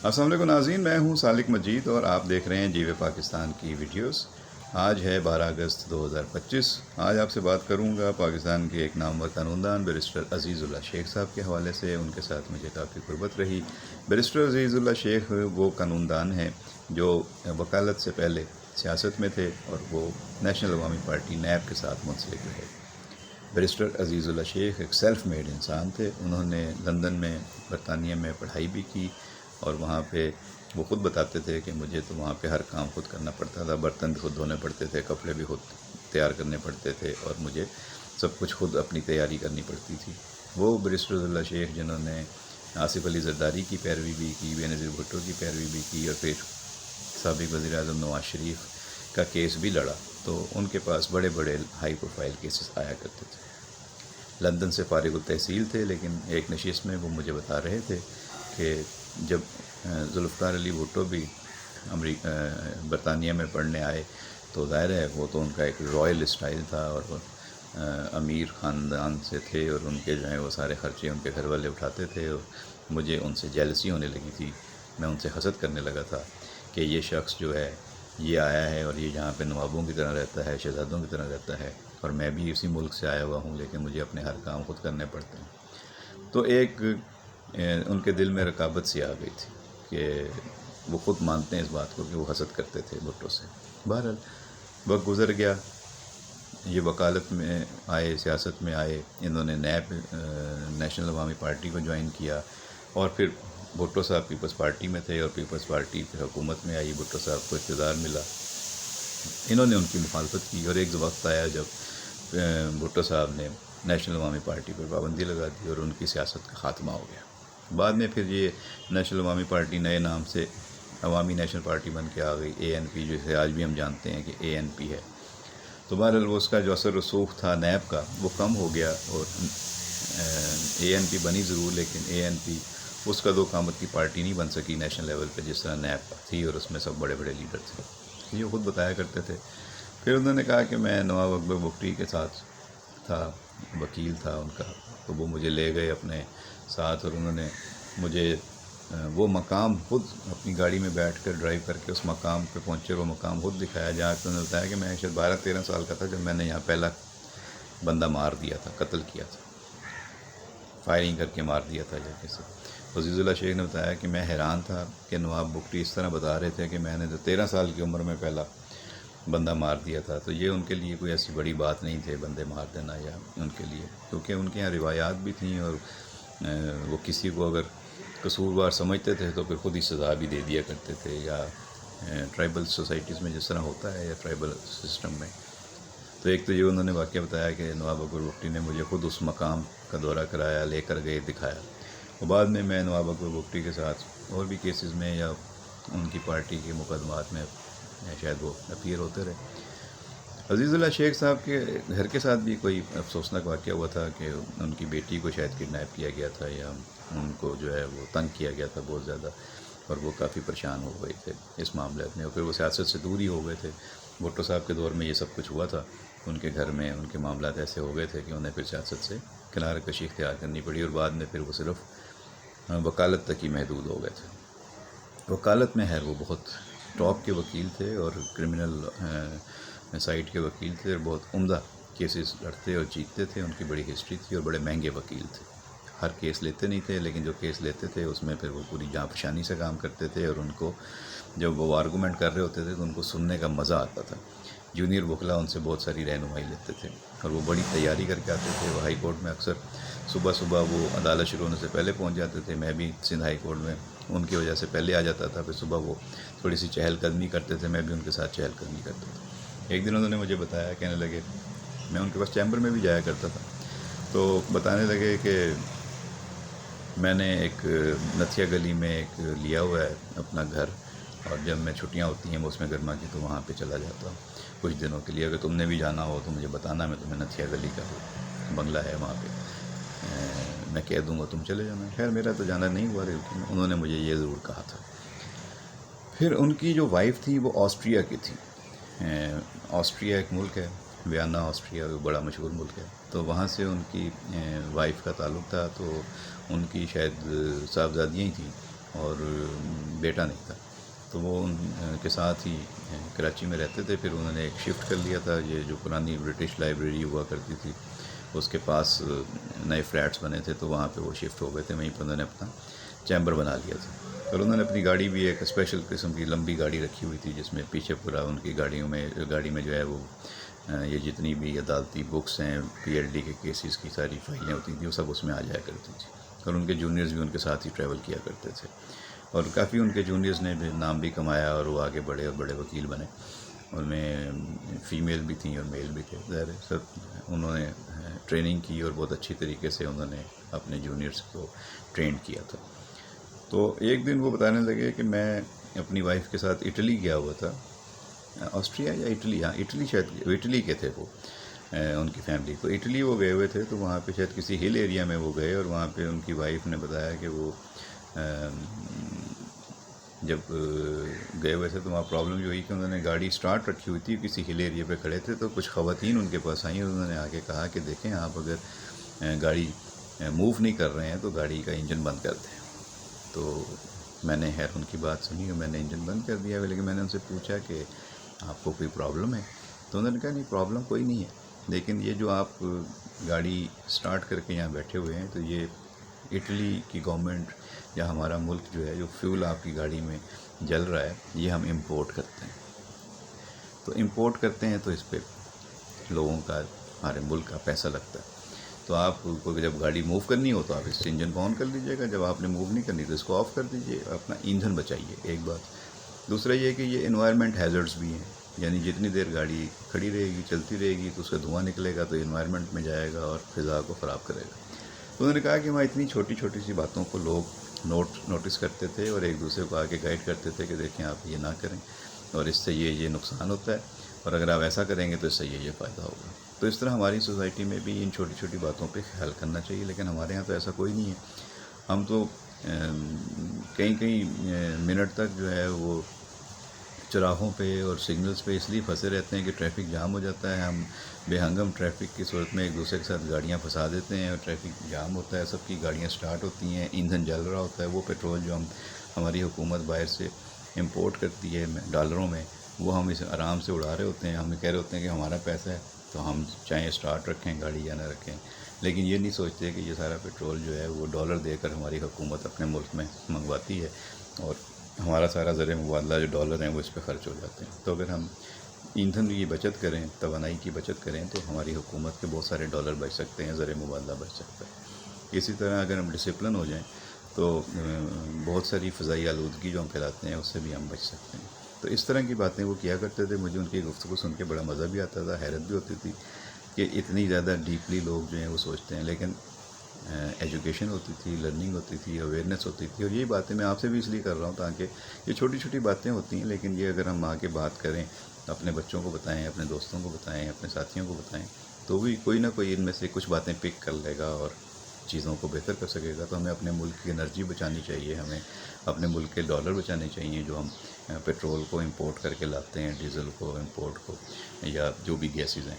السلام علیکم ناظرین، میں ہوں سالک مجید اور آپ دیکھ رہے ہیں جی وے پاکستان کی ویڈیوز۔ آج ہے 12 اگست 2025۔ آج آپ سے بات کروں گا پاکستان کے ایک نامور قانون دان بیرسٹر عزیز اللہ شیخ صاحب کے حوالے سے۔ ان کے ساتھ مجھے کافی قربت رہی۔ بیرسٹر عزیز اللہ شیخ وہ قانون دان ہیں جو وکالت سے پہلے سیاست میں تھے اور وہ نیشنل عوامی پارٹی نیب کے ساتھ منسلک رہے۔ بیرسٹر عزیز اللہ شیخ ایک سیلف میڈ انسان تھے۔ انہوں نے لندن میں، برطانیہ میں پڑھائی بھی کی اور وہاں پہ وہ خود بتاتے تھے کہ مجھے تو وہاں پہ ہر کام خود کرنا پڑتا تھا، برتن بھی خود دھونے پڑتے تھے، کپڑے بھی خود تیار کرنے پڑتے تھے اور مجھے سب کچھ خود اپنی تیاری کرنی پڑتی تھی۔ وہ بیرسٹر عزیز اللہ شیخ جنہوں نے آصف علی زرداری کی پیروی بھی کی، بے نظیر بھٹو کی پیروی بھی کی اور پھر سابق وزیر اعظم نواز شریف کا کیس بھی لڑا، تو ان کے پاس بڑے بڑے ہائی پروفائل کیسز آیا کرتے تھے۔ لندن سے فارغ التحصیل تھے، لیکن ایک نشست میں وہ مجھے بتا رہے تھے کہ جب ذوالفقار علی بھٹو بھی برطانیہ میں پڑھنے آئے تو ظاہر ہے وہ تو ان کا ایک رائل اسٹائل تھا اور وہ امیر خاندان سے تھے اور ان کے جو ہیں وہ سارے خرچے ان کے گھر والے اٹھاتے تھے اور مجھے ان سے جیلسی ہونے لگی تھی۔ میں ان سے حسد کرنے لگا تھا کہ یہ شخص جو ہے یہ آیا ہے اور یہ یہاں پہ نوابوں کی طرح رہتا ہے، شہزادوں کی طرح رہتا ہے، اور میں بھی اسی ملک سے آیا ہوا ہوں لیکن مجھے اپنے ہر کام خود کرنے پڑتے ہیں۔ تو ایک ان کے دل میں رکابت سی آ گئی تھی کہ وہ خود مانتے ہیں اس بات کو کہ وہ حسد کرتے تھے بھٹو سے۔ بہرحال وقت گزر گیا، یہ وکالت میں آئے، سیاست میں آئے، انہوں نے نیب نیشنل عوامی پارٹی کو جوائن کیا اور پھر بھٹو صاحب پیپلز پارٹی میں تھے اور پیپلز پارٹی پھر حکومت میں آئی، بھٹو صاحب کو اقتدار ملا، انہوں نے ان کی مخالفت کی اور ایک وقت آیا جب بھٹو صاحب نے نیشنل عوامی پارٹی پر پابندی لگا دی اور ان کی سیاست کا خاتمہ ہو گیا۔ بعد میں پھر یہ نیشنل عوامی پارٹی نئے نام سے عوامی نیشنل پارٹی بن کے آ گئی، اے این پی، جسے آج بھی ہم جانتے ہیں کہ اے این پی ہے۔ تو بہرحال وہ اس کا جو اثر رسوخ تھا نیب کا وہ کم ہو گیا اور اے این پی بنی ضرور، لیکن اے این پی اس کا دو قامت کی پارٹی نہیں بن سکی نیشنل لیول پہ جس طرح نیب تھی، اور اس میں سب بڑے بڑے لیڈر تھے، یہ خود بتایا کرتے تھے۔ پھر انہوں نے کہا کہ میں نواب اکبر بگٹی کے ساتھ تھا، وکیل تھا ان کا، تو وہ مجھے لے گئے اپنے ساتھ اور انہوں نے مجھے وہ مقام خود اپنی گاڑی میں بیٹھ کر ڈرائیو کر کے اس مقام پہ پہنچے، وہ مقام خود دکھایا جہاں پہ انہوں نے بتایا کہ میں شاید 12-13 سال کا تھا جب میں نے یہاں پہلا بندہ مار دیا تھا، قتل کیا تھا، فائرنگ کر کے مار دیا تھا جا کے سے۔ عزیز اللہ شیخ نے بتایا کہ میں حیران تھا کہ نواب بگٹی اس طرح بتا رہے تھے کہ میں نے تو 13 سال کی عمر میں پہلا بندہ مار دیا تھا، تو یہ ان کے لیے کوئی ایسی بڑی بات نہیں تھے بندے مار دینا یا ان کے لیے، کیونکہ ان کے یہاں روایات بھی تھیں اور وہ کسی کو اگر قصوروار سمجھتے تھے تو پھر خود ہی سزا بھی دے دیا کرتے تھے، یا ٹرائبل سوسائٹیز میں جس طرح ہوتا ہے یا ٹرائبل سسٹم میں۔ تو ایک تو یہ انہوں نے واقعہ بتایا کہ نواب اکبر بگٹی نے مجھے خود اس مقام کا دورہ کرایا، لے کر گئے، دکھایا، اور بعد میں نواب اکبر بگٹی کے ساتھ اور بھی کیسز میں یا ان کی پارٹی کے مقدمات میں شاید وہ اپیئر ہوتے رہے۔ عزیز اللہ شیخ صاحب کے گھر کے ساتھ بھی کوئی افسوسناک واقعہ ہوا تھا کہ ان کی بیٹی کو شاید کڈنیپ کیا گیا تھا یا ان کو جو ہے وہ تنگ کیا گیا تھا بہت زیادہ، اور وہ کافی پریشان ہو گئے تھے اس معاملے میں، اور پھر وہ سیاست سے دور ہی ہو گئے تھے۔ بھٹو صاحب کے دور میں یہ سب کچھ ہوا تھا، ان کے گھر میں ان کے معاملات ایسے ہو گئے تھے کہ انہیں پھر سیاست سے کنارہ کشی اختیار کرنی پڑی، اور بعد میں پھر وہ صرف وکالت تک ہی محدود ہو گئے تھے۔ وکالت میں ہے وہ بہت ٹاپ کے وکیل تھے اور کرمنل سائٹ کے وکیل تھے، اور بہت عمدہ کیسز لڑتے اور جیتتے تھے، ان کی بڑی ہسٹری تھی اور بڑے مہنگے وکیل تھے۔ ہر کیس لیتے نہیں تھے، لیکن جو کیس لیتے تھے اس میں پھر وہ پوری جاں فشانی سے کام کرتے تھے، اور ان کو جب وہ آرگومنٹ کر رہے ہوتے تھے تو ان کو سننے کا مزہ آتا تھا۔ جونیئر وکلا ان سے بہت ساری رہنمائی لیتے تھے اور وہ بڑی تیاری کر کے آتے تھے۔ وہ ہائی کورٹ میں اکثر صبح وہ عدالت شروع ہونے سے پہلے پہنچ جاتے تھے، میں بھی سندھ ہائی کورٹ میں ان کی وجہ سے پہلے آ جاتا تھا، پھر صبح وہ تھوڑی سی چہل قدمی کرتے تھے، میں بھی ان کے ساتھ چہل قدمی کرتا تھا۔ ایک دن انہوں نے مجھے بتایا، کہنے لگے، میں ان کے پاس چیمبر میں بھی جایا کرتا تھا، تو بتانے لگے کہ میں نے ایک نتھیا گلی میں ایک لیا ہوا ہے اپنا گھر، اور جب میں چھٹیاں ہوتی ہیں موسم گرما کی تو وہاں پہ چلا جاتا ہوں کچھ دنوں کے لیے، اگر تم نے بھی جانا ہو تو مجھے بتانا، میں تمہیں نتھیا گلی کا بنگلہ ہے وہاں پہ میں کہہ دوں گا، تم چلے جانا۔ خیر میرا تو جانا نہیں ہوا، لیکن انہوں نے مجھے یہ ضرور کہا تھا۔ پھر ان کی جو وائف تھی وہ آسٹریا کی تھی، آسٹریا ایک ملک ہے، ویانا آسٹریا، بڑا مشہور ملک ہے، تو وہاں سے ان کی وائف کا تعلق تھا، تو ان کی شاید صاحبزادیاں ہی تھیں، اور بیٹا نہیں تھا، تو وہ ان کے ساتھ ہی کراچی میں رہتے تھے. پھر انہوں نے ایک شفٹ کر لیا تھا، یہ جو پرانی برٹش لائبریری ہوا کرتی تھی اس کے پاس نئے فلیٹس بنے تھے، تو وہاں پہ وہ شفٹ ہو گئے تھے. وہیں پہ انہوں نے اپنا چیمبر بنا لیا تھا. اور انہوں نے اپنی گاڑی بھی ایک اسپیشل قسم کی لمبی گاڑی رکھی ہوئی تھی، جس میں پیچھے پورا ان کی گاڑی میں جو ہے وہ یہ جتنی بھی عدالتی بکس ہیں، پی ایل ڈی کے کیسز کی ساری فائلیں ہوتی تھیں، وہ سب اس میں آ جایا کرتی تھی. اور ان کے جونیئرز بھی ان کے ساتھ ہی ٹریول کیا کرتے تھے. اور کافی ان کے جونیئرز نے بھی نام بھی کمایا اور وہ آگے بڑے اور بڑے وکیل بنے. ان میں فیمیل بھی تھیں اور میل بھی تھے. ظاہر سب انہوں نے ٹریننگ کی اور بہت اچھی طریقے سے انہوں نے اپنے جونیئرز کو ٹرین کیا تھا. تو ایک دن وہ بتانے لگے کہ میں اپنی وائف کے ساتھ اٹلی گیا ہوا تھا، آسٹریا یا اٹلی، ہاں اٹلی، شاید اٹلی کے تھے وہ، ان کی فیملی. تو اٹلی وہ گئے ہوئے تھے، تو وہاں پہ شاید کسی ہل ایریا میں وہ گئے، اور وہاں پہ ان کی وائف نے بتایا کہ وہ جب گئے ہوئے تھے تو وہاں پرابلم یہ ہوئی کہ انہوں نے گاڑی سٹارٹ رکھی ہوئی تھی، کسی ہل ایریا پہ کھڑے تھے، تو کچھ خواتین ان کے پاس آئیں اور انہوں نے آگے کہا کہ دیکھیں آپ اگر گاڑی موو نہیں کر رہے ہیں تو گاڑی کا انجن بند کر دیں. تو میں نے خیر ان کی بات سنی اور میں نے انجن بند کر دیا. لیکن میں نے ان سے پوچھا کہ آپ کو کوئی پرابلم ہے؟ تو انہوں نے کہا نہیں، پرابلم کوئی نہیں ہے، لیکن یہ جو آپ گاڑی سٹارٹ کر کے یہاں بیٹھے ہوئے ہیں، تو یہ اٹلی کی گورنمنٹ یا ہمارا ملک جو ہے، جو فیول آپ کی گاڑی میں جل رہا ہے، یہ ہم امپورٹ کرتے ہیں. تو امپورٹ کرتے ہیں تو اس پہ لوگوں کا، ہمارے ملک کا پیسہ لگتا ہے. تو آپ کو جب گاڑی موو کرنی ہو تو آپ اس سے انجن آن کر لیجیے گا، جب آپ نے موو نہیں کرنی تو اس کو آف کر دیجیے، اپنا ایندھن بچائیے. ایک بات. دوسرا یہ کہ یہ انوائرمنٹ ہیزرڈز بھی ہیں، یعنی جتنی دیر گاڑی کھڑی رہے گی، چلتی رہے گی، تو اس کا دھواں نکلے گا تو انوائرمنٹ میں جائے گا اور فضا کو خراب کرے گا. تو انہوں نے کہا کہ وہاں اتنی چھوٹی چھوٹی سی باتوں کو لوگ نوٹس کرتے تھے اور ایک دوسرے کو آگے گائیڈ کرتے تھے کہ دیکھیں آپ یہ نہ کریں، اور اس سے یہ نقصان ہوتا ہے، اور اگر آپ ایسا کریں گے تو اس سے یہ فائدہ ہوگا. تو اس طرح ہماری سوسائٹی میں بھی ان چھوٹی چھوٹی باتوں پہ خیال کرنا چاہیے. لیکن ہمارے ہاں تو ایسا کوئی نہیں ہے. ہم تو کئی منٹ تک جو ہے وہ چراہوں پہ اور سگنلز پہ اس لیے پھنسے رہتے ہیں کہ ٹریفک جام ہو جاتا ہے. ہم بے ہنگم ٹریفک کی صورت میں ایک دوسرے کے ساتھ گاڑیاں پھنسا دیتے ہیں اور ٹریفک جام ہوتا ہے، سب کی گاڑیاں سٹارٹ ہوتی ہیں، ایندھن جل رہا ہوتا ہے. وہ پیٹرول جو ہماری حکومت باہر سے امپورٹ کرتی ہے ڈالروں میں، وہ ہم اسے آرام سے اڑا رہے ہوتے ہیں. ہمیں کہہ رہے ہوتے ہیں کہ ہمارا پیسہ ہے تو ہم چاہے سٹارٹ رکھیں گاڑی یا نہ رکھیں. لیکن یہ نہیں سوچتے کہ یہ سارا پیٹرول جو ہے وہ ڈالر دے کر ہماری حکومت اپنے ملک میں منگواتی ہے، اور ہمارا سارا زر مبادلہ جو ڈالر ہیں وہ اس پہ خرچ ہو جاتے ہیں. تو اگر ہم ایندھن کی بچت کریں، توانائی کی بچت کریں، تو ہماری حکومت کے بہت سارے ڈالر بچ سکتے ہیں، زر مبادلہ بچ سکتا ہے. اسی طرح اگر ہم ڈسپلن ہو جائیں تو بہت ساری فضائی آلودگی جو ہم پھیلاتے ہیں اس سے بھی ہم بچ سکتے ہیں. تو اس طرح کی باتیں وہ کیا کرتے تھے. مجھے ان کی گفتگو سن کے بڑا مزہ بھی آتا تھا، حیرت بھی ہوتی تھی کہ اتنی زیادہ ڈیپلی لوگ جو ہیں وہ سوچتے ہیں. لیکن ایجوکیشن ہوتی تھی، لرننگ ہوتی تھی، اویئرنیس ہوتی تھی. اور یہی باتیں میں آپ سے بھی اس لیے کر رہا ہوں تاکہ یہ چھوٹی چھوٹی باتیں ہوتی ہیں، لیکن یہ اگر ہم آ کے بات کریں، اپنے بچوں کو بتائیں، اپنے دوستوں کو بتائیں، اپنے ساتھیوں کو بتائیں، تو بھی کوئی نہ کوئی ان میں سے کچھ باتیں پک کر لے گا اور چیزوں کو بہتر کر سکے گا. تو ہمیں اپنے ملک کی انرجی بچانی چاہیے، ہمیں اپنے ملک کے ڈالر بچانے چاہیے جو ہم پیٹرول کو امپورٹ کر کے لاتے ہیں، ڈیزل کو امپورٹ کو، یا جو بھی گیسز ہیں.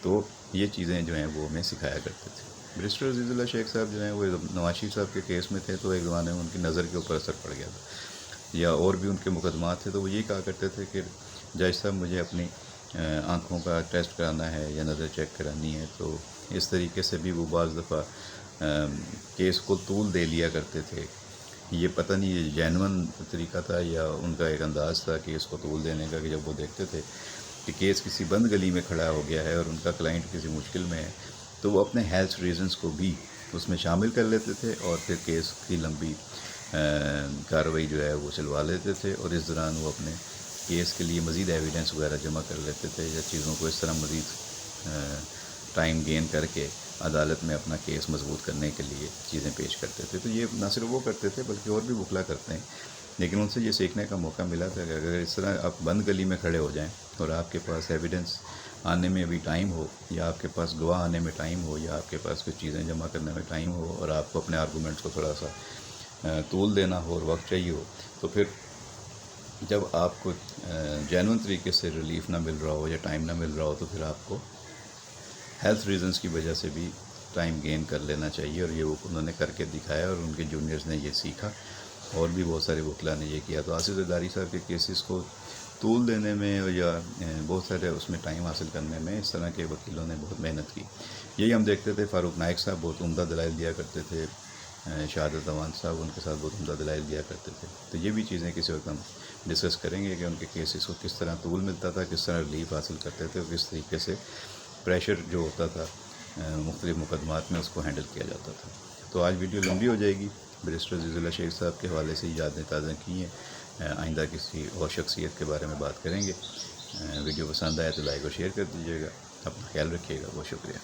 تو یہ چیزیں جو ہیں وہ ہمیں سکھایا کرتے تھے. برسٹر عزیز اللہ شیخ صاحب جو ہیں وہ نواز شریف صاحب کے کیس میں تھے، تو ایک زمانے میں ان کی نظر کے اوپر اثر پڑ گیا تھا، یا اور بھی ان کے مقدمات تھے. تو وہ یہی کہا کرتے تھے کہ جج صاحب مجھے اپنی آنکھوں کا ٹیسٹ کرانا ہے یا نظر چیک کرانی ہے. تو اس طریقے سے بھی وہ بعض دفعہ کیس کو طول دے لیا کرتے تھے. یہ پتہ نہیں یہ جینون طریقہ تھا یا ان کا ایک انداز تھا کیس کو طول دینے کا، کہ جب وہ دیکھتے تھے کہ کیس کسی بند گلی میں کھڑا ہو گیا ہے اور ان کا کلائنٹ کسی مشکل میں ہے، تو وہ اپنے ہیلتھ ریزنز کو بھی اس میں شامل کر لیتے تھے اور پھر کیس کی لمبی کارروائی جو ہے وہ چلوا لیتے تھے. اور اس دوران وہ اپنے کیس کے لیے مزید ایویڈنس وغیرہ جمع کر لیتے تھے، یا چیزوں کو اس طرح مزید ٹائم گین کر کے عدالت میں اپنا کیس مضبوط کرنے کے لیے چیزیں پیش کرتے تھے. تو یہ نہ صرف وہ کرتے تھے بلکہ اور بھی وکلا کرتے ہیں. لیکن ان سے یہ سیکھنے کا موقع ملا تھا کہ اگر اس طرح آپ بند گلی میں کھڑے ہو جائیں اور آپ کے پاس ایویڈنس آنے میں بھی ٹائم ہو، یا آپ کے پاس گواہ آنے میں ٹائم ہو، یا آپ کے پاس کچھ چیزیں جمع کرنے میں ٹائم ہو، اور آپ کو اپنے آرگومنٹس کو تھوڑا سا طول دینا ہو اور وقت چاہیے ہو، تو پھر جب آپ کو جینون طریقے سے ریلیف نہ مل رہا ہو یا ٹائم نہ مل رہا ہو، تو پھر آپ کو ہیلتھ ریزنز کی وجہ سے بھی ٹائم گین کر لینا چاہیے. اور یہ وہ انہوں نے کر کے دکھایا اور ان کے جونیئرز نے یہ سیکھا. اور بھی بہت سارے وکلا نے یہ کیا. تو آصف زرداری صاحب کے کیسز کو طول دینے میں یا بہت سارے اس میں ٹائم حاصل کرنے میں اس طرح کے وکیلوں نے بہت محنت کی. یہی ہم دیکھتے تھے فاروق نائک صاحب بہت عمدہ دلائل دیا کرتے تھے, شہادت امان صاحب ان کے ساتھ بہت عمدہ دلائل دیا کرتے تھے. تو یہ بھی چیزیں کسی وقت ہم ڈسکس کریں گے کہ ان کے کیسز کو کس طرح طول ملتا تھا, کس طرح ریلیف حاصل کرتے تھے اور کس طریقے سے پریشر جو ہوتا تھا مختلف مقدمات میں اس کو ہینڈل کیا جاتا تھا. تو آج ویڈیو لمبی ہو جائے گی. بیرسٹر عزیز اللہ شیخ صاحب کے حوالے سے یادیں تازہ کی ہیں. آئندہ کسی اور شخصیت کے بارے میں بات کریں گے. ویڈیو پسند آئے تو لائک اور شیئر کر دیجیے گا. اپنا خیال رکھیے گا. بہت شکریہ.